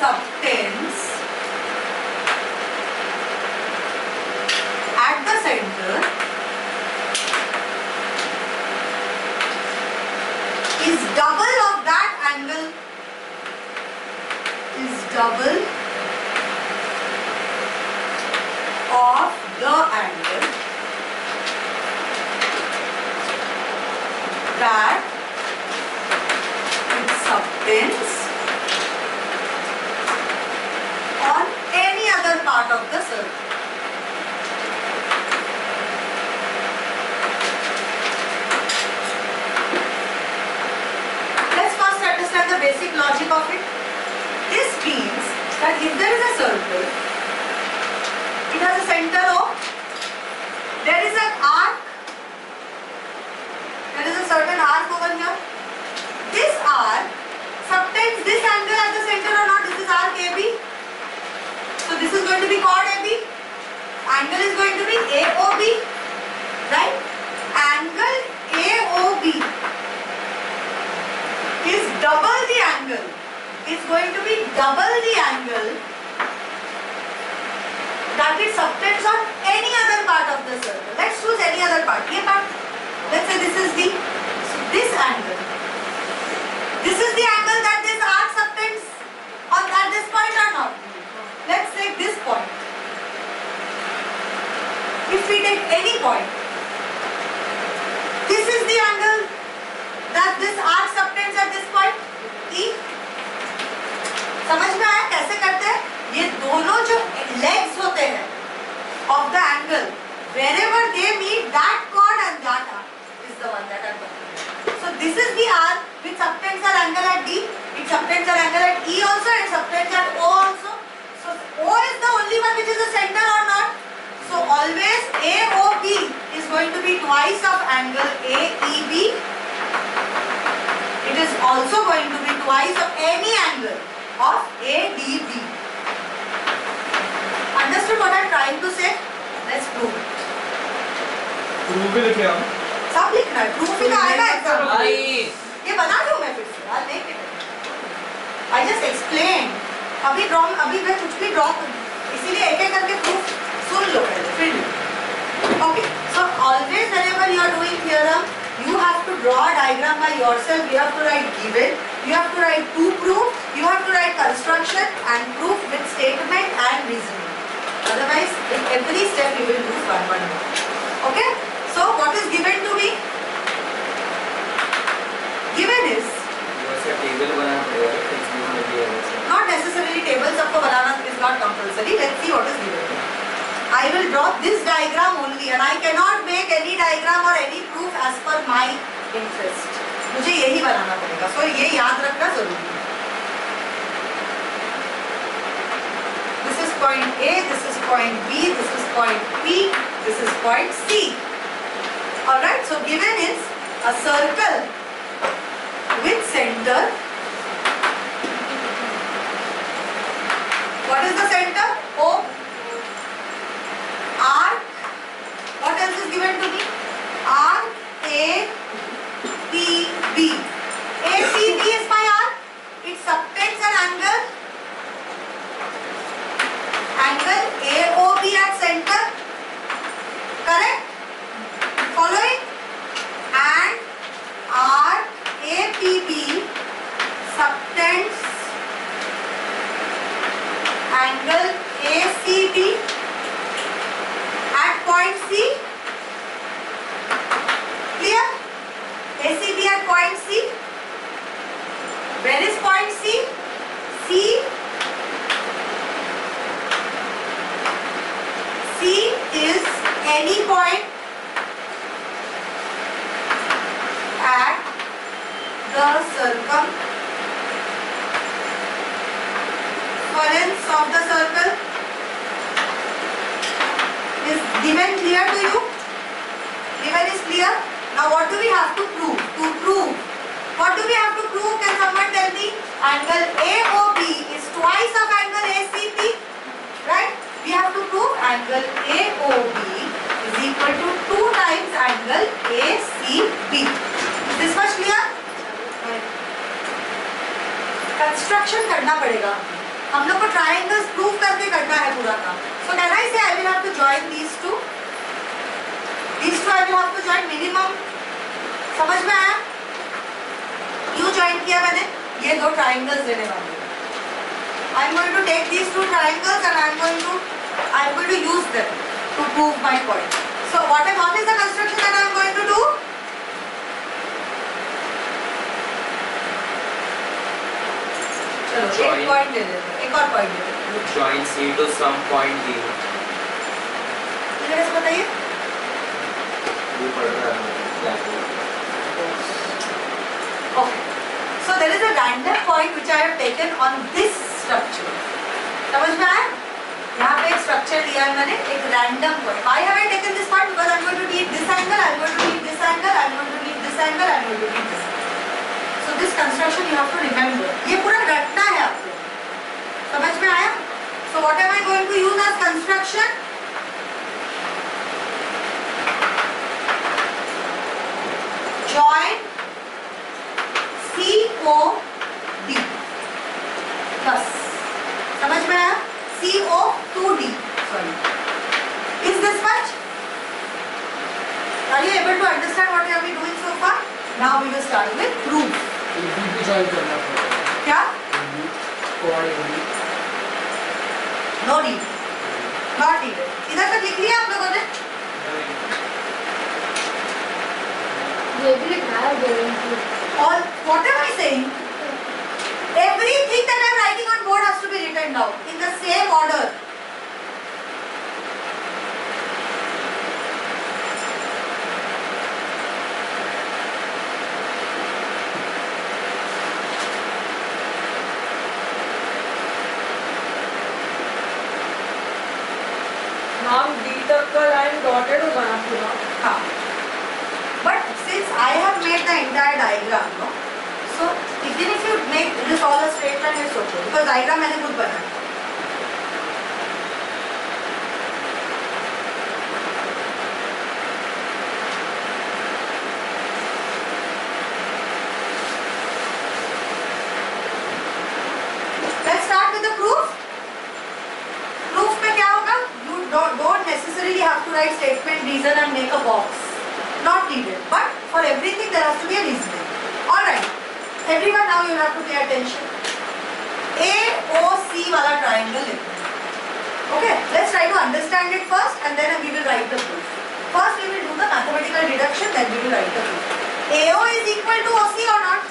subtends at the center is double of that angle, is double of the angle that it subtends on any other part of the circle. Let's first understand the basic logic of it. This means that if there is a circle, it has a center O, there is an arc, there is a certain arc over here. This arc subtends this angle at the center or not? This is arc AB. So this is going to be chord AB. Angle is going to be AOB, right? Angle AOB is double the angle. Is going to be double the angle that it subtends on any other part of the circle. Let's choose any other part. ये part. Let's say this is this angle. This is the angle that this arc subtends on at this point or not? Let's take this point. If we take any point, this is the angle that this arc subtends at this point, E. समझ में आया कैसे करते हैं? ये दोनों जो legs होते हैं of the angle, wherever they meet, that chord and that arc is the one that I'm talking about. So this is the arc which subtends our angle at D. It subtends our angle at E also and subtends at O also. So O is the only one which is the center or not? So always AOB is going to be twice of angle AEB. It is also going to be twice of any angle of ADB. Understood what I am trying to say? Let's prove it. Proof भी लिखे आप? सब लिखना है. Proof भी तो आएगा exam में. नहीं ये बना दूँ मैं फिर से. I'll make it. I just explained. अभी मैं कुछ भी ड्रॉ कर, इसीलिए एक एक करके प्रूफ सुन लो पहले फिर. Okay. So always whenever you are doing theorem, you have to draw a diagram by yourself. You have to write given. You have to write to prove. You have to write construction and proof with statement and reasoning. Otherwise, in every step you will lose one. Okay? So what is given to me? Given is table बनाना पड़ेगा. not necessarily table. सबको बनाना is not compulsory. Let's see what is given. I will draw this diagram only and I cannot make any diagram or any proof as per my interest. मुझे यही बनाना पड़ेगा. So ये याद रखना जरूरी है. This is point A, this is point B, this is point P, this is point C. Alright, so given is a circle with center. What is the center? O. Arc. What else is given to me? Arc A, P, B. A, P, B is my arc. It subtends an angle. Angle AOB at center. Correct? Following? And arc APB subtends angle ACB at point C. Clear? ACB at point C. Where is point C? C is any point at the circumference of the circle. Is given clear to you? Given is clear? Now what do we have to prove? To prove, what do we have to prove? Can someone tell me? Angle AOB is twice of angle ACP, right? We have to prove angle AOB is equal to 2 times angle ACB. Is this much clear? Construction करना पड़ेगा. हम लोग को triangles prove करके करना है पूरा काम. So can I say I will have to join these two? These two I will have to join minimum. समझ में आया? क्यों ज्वाइन किया मैंने? ये दो ट्राइंगल्स देने वाले हैं. I am going to take these two triangles and I am going to use them to prove my point. So what is the construction that I am going to do? चलो एक point ले लेते हैं, एक और point ले लेते हैं. Join C to some point D. मुझे कैसे बताइए? वो पढ़ रहा है blackboard. Okay. So there is a random point which I have taken on this structure. समझ में आया? यहाँ पे एक structure लिया है मैंने, एक random point. Why have I taken this point? Because I am going to need this angle, I am going to need this angle, I am going to need this angle, I am going to need this angle. So this construction you have to remember. ये पूरा रटना है आपको. समझ में आया? So what am I going to use as construction? Join COD. बस. समझ में आया? CO to D. Sorry. Is this much? Are you able to understand what we have been doing so far? Now we will start with proof. भी join करना पड़ेगा. क्या? Coordinate. No need. Not needed. इधर तक लिख लिया आप लोगों ने? ये भी लिखा है guarantee. All what am I saying? Everything that I am writing on board has to be written down in the same order. नाम D तक का लाइन डॉटेड होगा ना पूरा. हाँ. But since I have made the entire diagram, no? So even if you make this all a straight line, it's okay. Because diagram मैंने खुद बनाया. Let's start with the proof. Proof में क्या होगा? You don't necessarily have to write statement, reason and make a box. Not needed. But for everything there has to be a reason. All right. Everyone now you have to pay attention. AOC वाला triangle लेते हैं. Okay. Let's try to understand it first and then we will write the proof. First we will do the mathematical deduction, then we will write the proof. AO is equal to OC or not?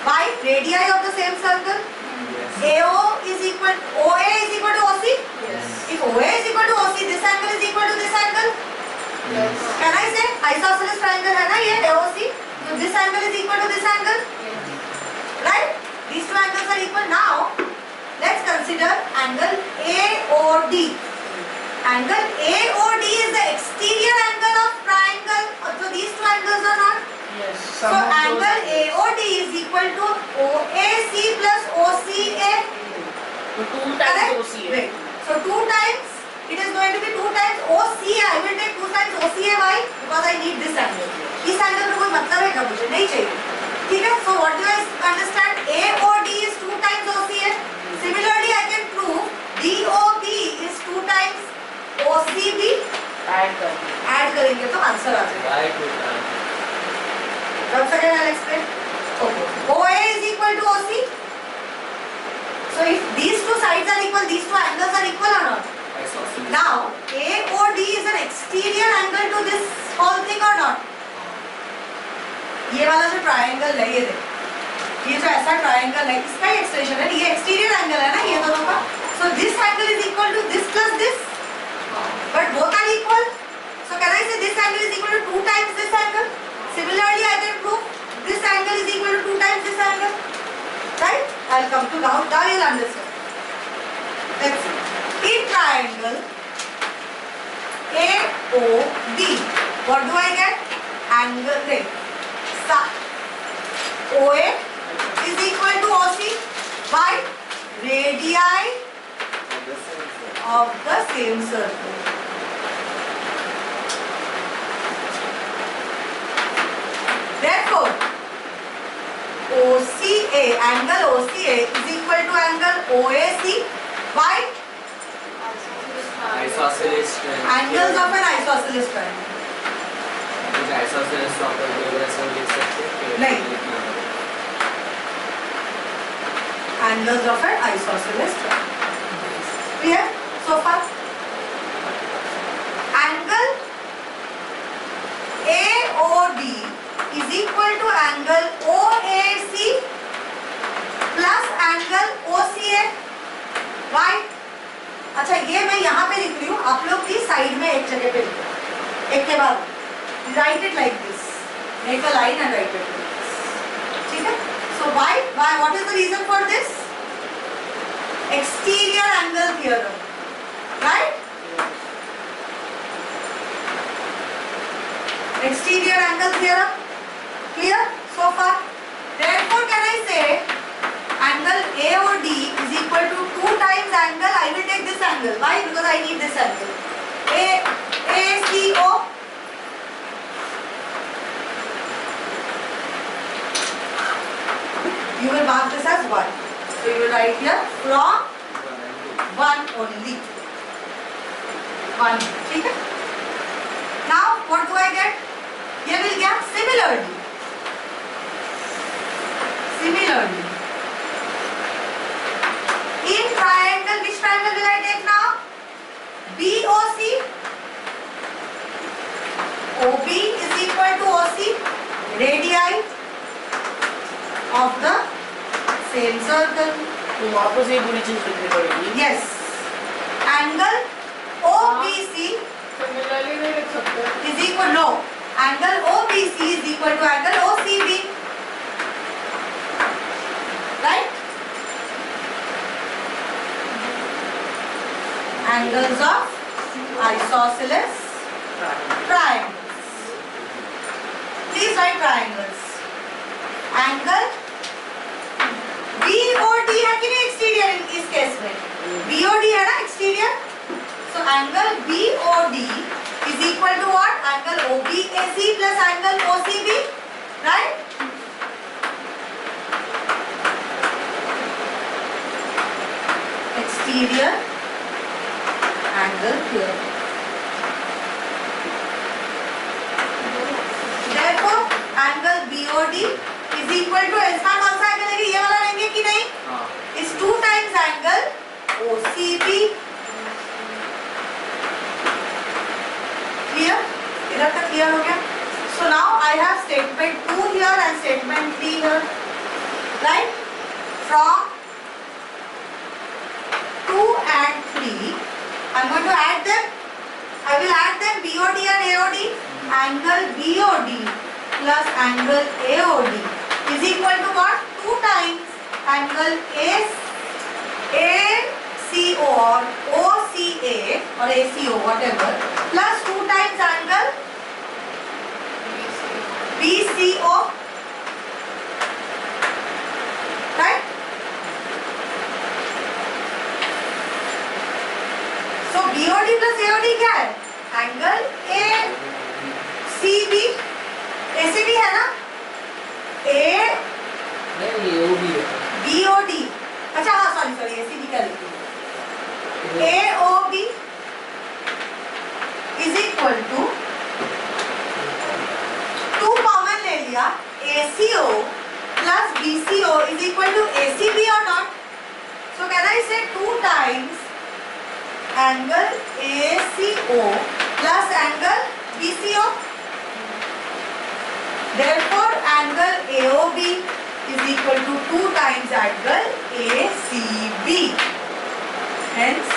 Why? Radii of the same circle. Yes. AO is equal, OA is equal to OC. Yes. If OA is equal to OC, this angle is equal to this angle. Yes. Can I say isosceles triangle है ना ये AOC? So this angle is equal to this angle, right? These two angles are equal. Now let's consider angle AOD. Angle AOD is the exterior angle of triangle. So these two angles are not. Yes. So angle AOD is equal to OAC plus OCA. तो 2 Correct? times OCA. Wait. So 2 times. It is going to be 2 times OCA. I will take 2 times OCA. Why? Because I need this angle. इस angle में कोई मतलब है क्या मुझे? नहीं चाहिए. ठीक है? So what do I understand? AOD is 2 times OCA. Similarly, I can prove DOB is 2 times OCB. Add करेंगे तो आंसर आ जाएगा. Why to that? Once again I'll explain. Okay. OA is equal to OC. So if these two sides are equal, these two angles are equal or not? Isosceles. Now AOD is an exterior angle to this whole thing or not? ये वाला जो triangle है ये देखो, ये जो ऐसा triangle है इसका ही एक्सटेंशन है, ये एक्सटीरियर एंगल है ना ये दोनों का. So this angle is equal to this plus this, but both are equal. So can I say this angle is equal to 2 times this angle? Similarly, I can prove this angle is equal to 2 times this angle. Right? I'll come to now you'll understand. Let's see. In triangle AOD, what do I get? Angle length. OA is equal to OC. Why? Radii of the same circle. Therefore, OCA, angle OCA is equal to angle OAC. Why? Isosceles triangle. Angles of an isosceles triangle. कुछ isosceles property वगैरह सब लिख सकते हैं? नहीं. लिखना होगा. Angles of an isosceles triangle. Clear? So far? Angle AOD is equal to angle OAC plus angle OCA. Why? अच्छा, ये मैं यहाँ पे लिख रही हूँ, आप लोग भी साइड में एक जगह पे लिखो, एक के बाद write it like this, make a line and write it like this. ठीक है? So why? What is the reason for this? Exterior angle theorem, right? Exterior angle theorem, clear so far? Therefore, can I say angle AOD is equal to 2 times angle? I will take this angle. Why? Because I need this angle. ACO. You will mark this as 1. So you will write here from 1 only. 1. ठीक है? Now what do I get? ये मिल गया. Similarly. In triangle, which triangle will I take now? BOC. OB is equal to OC. Radii of the same circle. तो वापस ये पूरी चीज लिखनी पड़ेगी. Yes. Angle OBC Similarly नहीं लिख सकते. is equal, no. Angle OBC is equal to angle OCB. Right? Angles of isosceles triangles. Please write triangles. Angle BOD है कि नहीं exterior इस केस में? BOD है ना exterior? So angle BOD is equal to what? Angle OBAC plus angle OCB, right? Exterior angle theorem. Therefore, angle BOD is equal to इसका कौन सा एंगल है? ये वाला लेंगे कि नहीं? हाँ. Is 2 times angle OCB. Clear? इधर तक clear हो गया? So now I have statement 2 here and statement 3 here. Right? From 2 and 3, I am going to add them. I will add them BOD and AOD. Angle BOD plus angle AOD is equal to what? 2 times angle ACO or OCA or ACO, whatever, plus 2 times angle BCO. Right? So BOD plus AOD क्या है? Angle ACB. ACB है ना? नहीं, ये वो भी है. BOD. अच्छा हाँ, सॉरी ACB क्या लिखी? AOB is equal to 2 common ले लिया. ACO plus BCO is equal to ACB or not? So can I say 2 times angle ACO plus angle BCO? Therefore, angle AOB is equal to 2 times angle ACB. Hence,